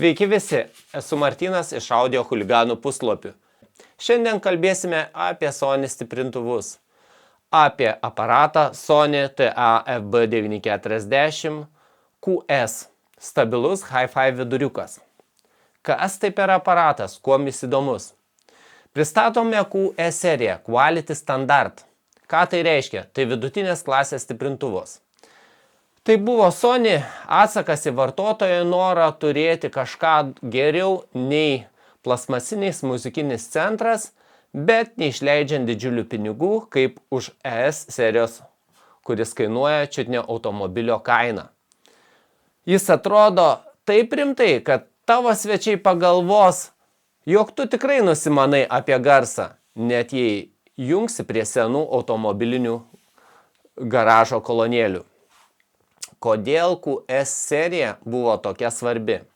Sveiki visi, esu Martynas iš Audio Chuliganų puslapių. Šiandien kalbėsime apie Sony stiprintuvus. Apie aparatą Sony TAFB940 QS, stabilus Hi-Fi viduriukas. Kas tai per aparatas, kuom jis įdomus? Pristatome QS seriją Quality Standard. Ką tai reiškia? Tai vidutinės klasės stiprintuvos. Tai buvo Sony atsakas į vartotojo norą turėti kažką geriau nei plasmasinis muzikinis centras, bet neišleidžiant didžiulių pinigų, kaip už ES serijos, kuris kainuoja čiut ne automobilio kainą. Jis atrodo taip rimtai, kad tavo svečiai pagalvos, jog tu tikrai nusimanai apie garsą, net jei jungsi prie senų automobilinių garažo kolonėlių. Kodėl QS serija buvo tokia svarbi?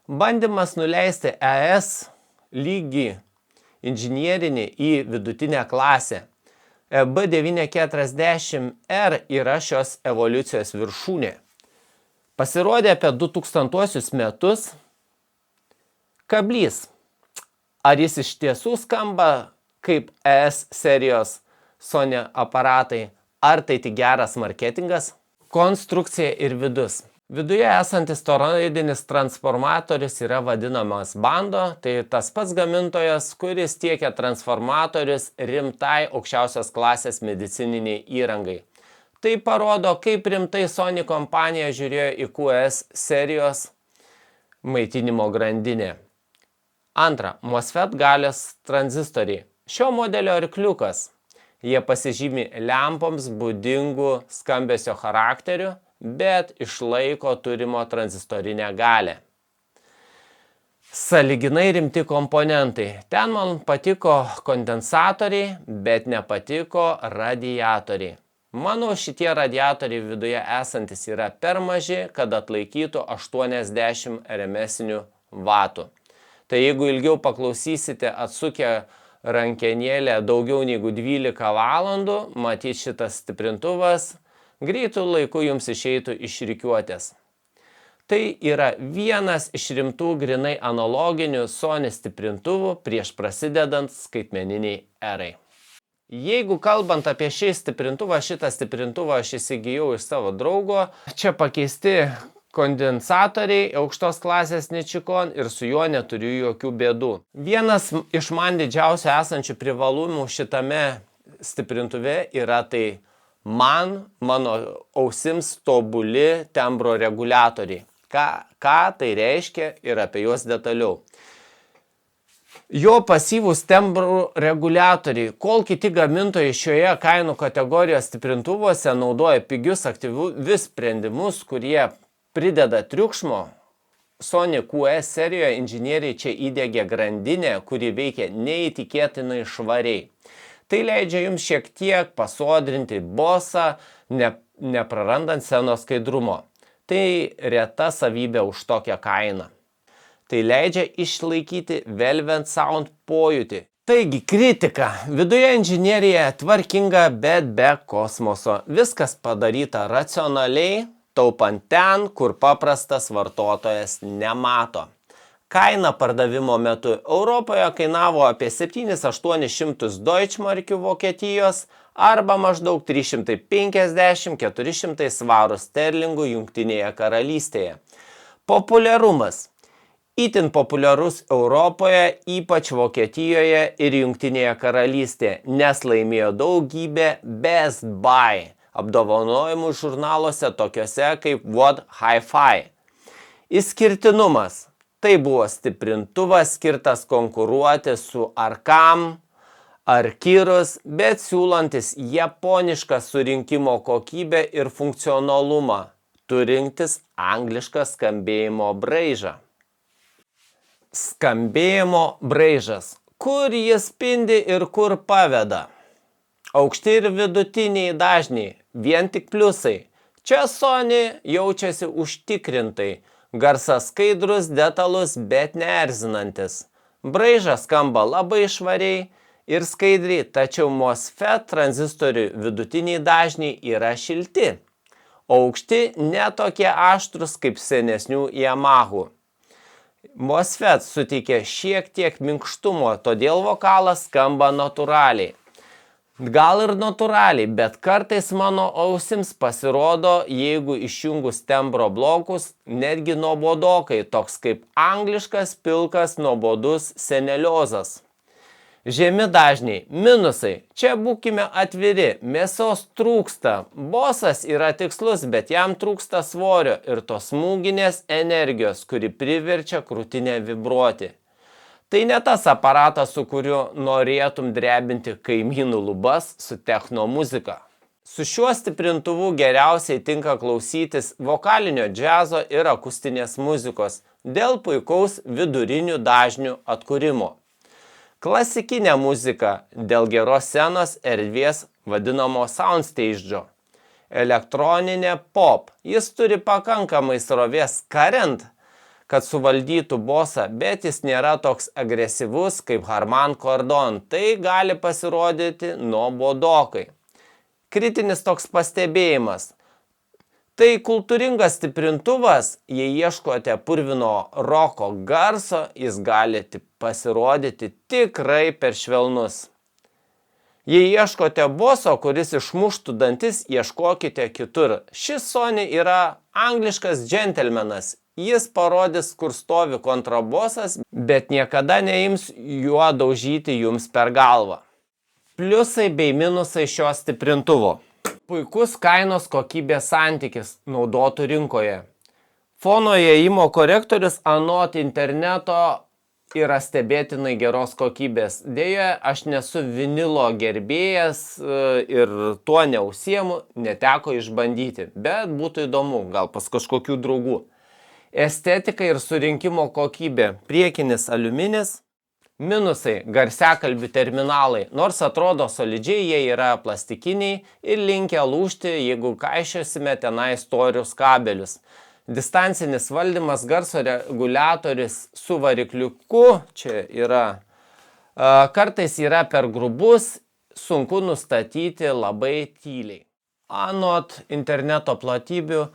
Bandymas nuleisti ES lygį inžinierinį į vidutinę klasę. B940R yra šios evoliucijos viršūnė. Pasirodė apie 2000 metus. Kablys. Ar jis iš tiesų skamba kaip ES serijos Sony aparatai, ar tai tik geras marketingas? Konstrukcija ir vidus. Viduje esantis toroidinis transformatorius yra vadinamas bando, tai tas pats gamintojas, kuris tiekia transformatorius rimtai aukščiausios klasės medicininiai įrangai. Tai parodo, kaip rimtai Sony kompanija žiūrėjo į QS serijos maitinimo grandinę. Antra, MOSFET galios tranzistoriai. Šio modelio arkliukas. Jie pasižymi lempoms būdingų skambesio charakteriu, bet išlaiko turimo tranzistorinę galę. Sąlyginai rimti komponentai. Ten man patiko kondensatoriai, bet nepatiko radiatoriai. Manau, šitie radiatoriai viduje esantis yra per maži, kad atlaikytų 80 RMS vatų. Tai jeigu ilgiau paklausysite atsukę rankenėlę daugiau negu 12 valandų, matyt šitas stiprintuvas greitų laiku jums išeitų iš rikiuotės. Tai yra vienas iš rimtų grinai analoginių Sony stiprintuvų prieš prasidedant skaitmeniniai erai. Jeigu kalbant apie šitą stiprintuvą aš įsigijau iš savo draugo, čia pakeisti kondensatoriai aukštos klasės Nichicon ir su juo neturiu jokių bėdų. Vienas iš man didžiausių esančių privalumų šitame stiprintuve yra tai mano ausims tobuli tembro reguliatoriai. Ką tai reiškia ir apie juos detaliau. Jo pasyvūs tembrų reguliatoriai, kol kiti gamintojai šioje kainų kategorijos stiprintuvuose naudoja pigius aktyvius sprendimus, kurie prideda triukšmo, Sony QS serijoje inžinieriai čia įdiegė grandinę, kuri veikia neįtikėtinai švariai. Tai leidžia jums šiek tiek pasodrinti bosą, neprarandant scenos skaidrumo. Tai reta savybė už tokią kainą. Tai leidžia išlaikyti Velvet Sound pojūtį. Taigi, kritika. Viduje inžinierija tvarkinga, bet be kosmoso. Viskas padaryta racionaliai, taupant ten, kur paprastas vartotojas nemato. Kaina pardavimo metu Europoje kainavo apie 700–800 Deutschmarkių Vokietijos arba maždaug 350–400 svarų sterlingų Jungtinėje karalystėje. Populiarumas. Itin populiarus Europoje, ypač Vokietijoje ir Jungtinėje karalystėje, nes laimėjo daugybę Best Buy apdovanojimų žurnaluose tokiuose kaip What Hi-Fi. Išskirtinumas. Tai buvo stiprintuvas skirtas konkuruoti su Arcam ar Kirus, bet siūlantis japonišką surinkimo kokybę ir funkcionalumą, turintis anglišką skambėjimo braižą. Skambėjimo braižas. Kur jis spindi ir kur paveda? Aukšti ir vidutiniai dažniai, vien tik pliusai. Čia Sony jaučiasi užtikrintai, garsas skaidrus, detalus, bet neerzinantis. Braižas skamba labai švariai ir skaidriai, tačiau MOSFET tranzistorių vidutiniai dažniai yra šilti. Aukšti netokie aštrus kaip senesnių Yamahų. MOSFET suteikia šiek tiek minkštumo, todėl vokalas skamba natūraliai. Gal ir natūraliai, bet kartais mano ausims pasirodo, jeigu išjungus tembro blokus, netgi nuobodokai, toks kaip angliškas pilkas nuobodus seneliozas. Žemi dažniai, minusai. Čia būkime atviri, mėsos trūksta. Bosas yra tikslus, bet jam trūksta svorio ir tos smūginės energijos, kuri priverčia krūtinę vibruoti. Tai ne tas aparatas, su kuriuo norėtum drebinti kaimynų lubas su techno muzika. Su šiuo stiprintuvu geriausiai tinka klausytis vokalinio džiazo ir akustinės muzikos dėl puikaus vidurinių dažnių atkūrimo. Klasikinė muzika dėl geros scenos erdvės vadinamo soundstage'o. Elektroninė pop. Jis turi pakankamai srovės current, kad suvaldytų bosą, bet jis nėra toks agresyvus kaip Harman Kardon. Tai gali pasirodyti nuobodokai. Kritinis toks pastebėjimas. Tai kultūringas stiprintuvas, jei ieškote purvino roko garso, jis gali pasirodyti tikrai per švelnus. Jei ieškote boso, kuris išmuštų dantis, ieškokite kitur. Šis Sony yra angliškas džentelmenas. Jis parodys, kur stovi kontrabosas, bet niekada neims juo daužyti jums per galvą. Pliusai bei minusai šio stiprintuvo. Puikus kainos kokybės santykis naudotų rinkoje. Fono įėjimo korektorius anot interneto yra stebėtinai geros kokybės. Deja, aš nesu vinilo gerbėjas ir tuo neužsiemu, neteko išbandyti, bet būtų įdomu, gal pas kažkokių draugų. Estetika ir surinkimo kokybė. Priekinis aliuminis. Minusai – garsiakalbių terminalai. Nors atrodo solidžiai, jie yra plastikiniai ir linkę lūžti, jeigu kaišiosime tenai storius kabelius. Distancinis valdymas, garso reguliatorius su varikliuku, čia yra, kartais yra per grubus, sunku nustatyti labai tyliai. Anot interneto platybių,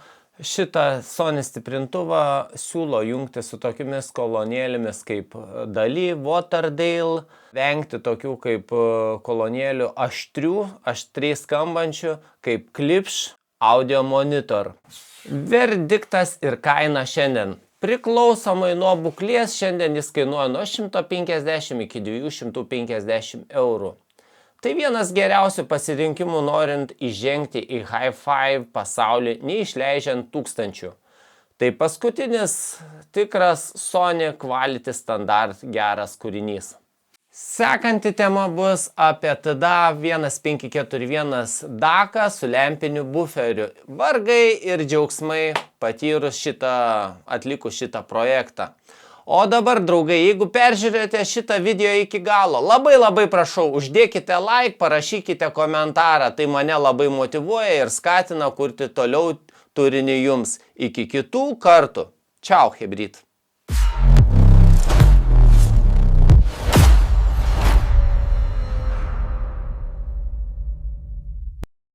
šitą Sony stiprintuvą siūlo jungti su tokiamis kolonėlėmis kaip Dali, Waterdale, vengti tokių kaip kolonėlių aštriai skambančių, kaip Klipsch, Audio Monitor. Verdiktas ir kaina šiandien. Priklausomai nuo būklės šiandien jis kainuoja nuo 150 iki 250 eurų. Tai vienas geriausių pasirinkimų norint įžengti į hi-fi pasaulį, neišleidžiant tūkstančių. Tai paskutinis tikras Sony Quality Standard geras kūrinys. Sekanti tema bus apie TDA 1541 DAC su lempiniu buferiu. Vargai ir džiaugsmai patyrus atlikus šitą projektą. O dabar, draugai, jeigu peržiūrėjote šitą video iki galo, labai prašau, uždėkite like, parašykite komentarą, tai mane labai motyvuoja ir skatina kurti toliau turinį jums. Iki kitų kartų. Čiau, chebryt.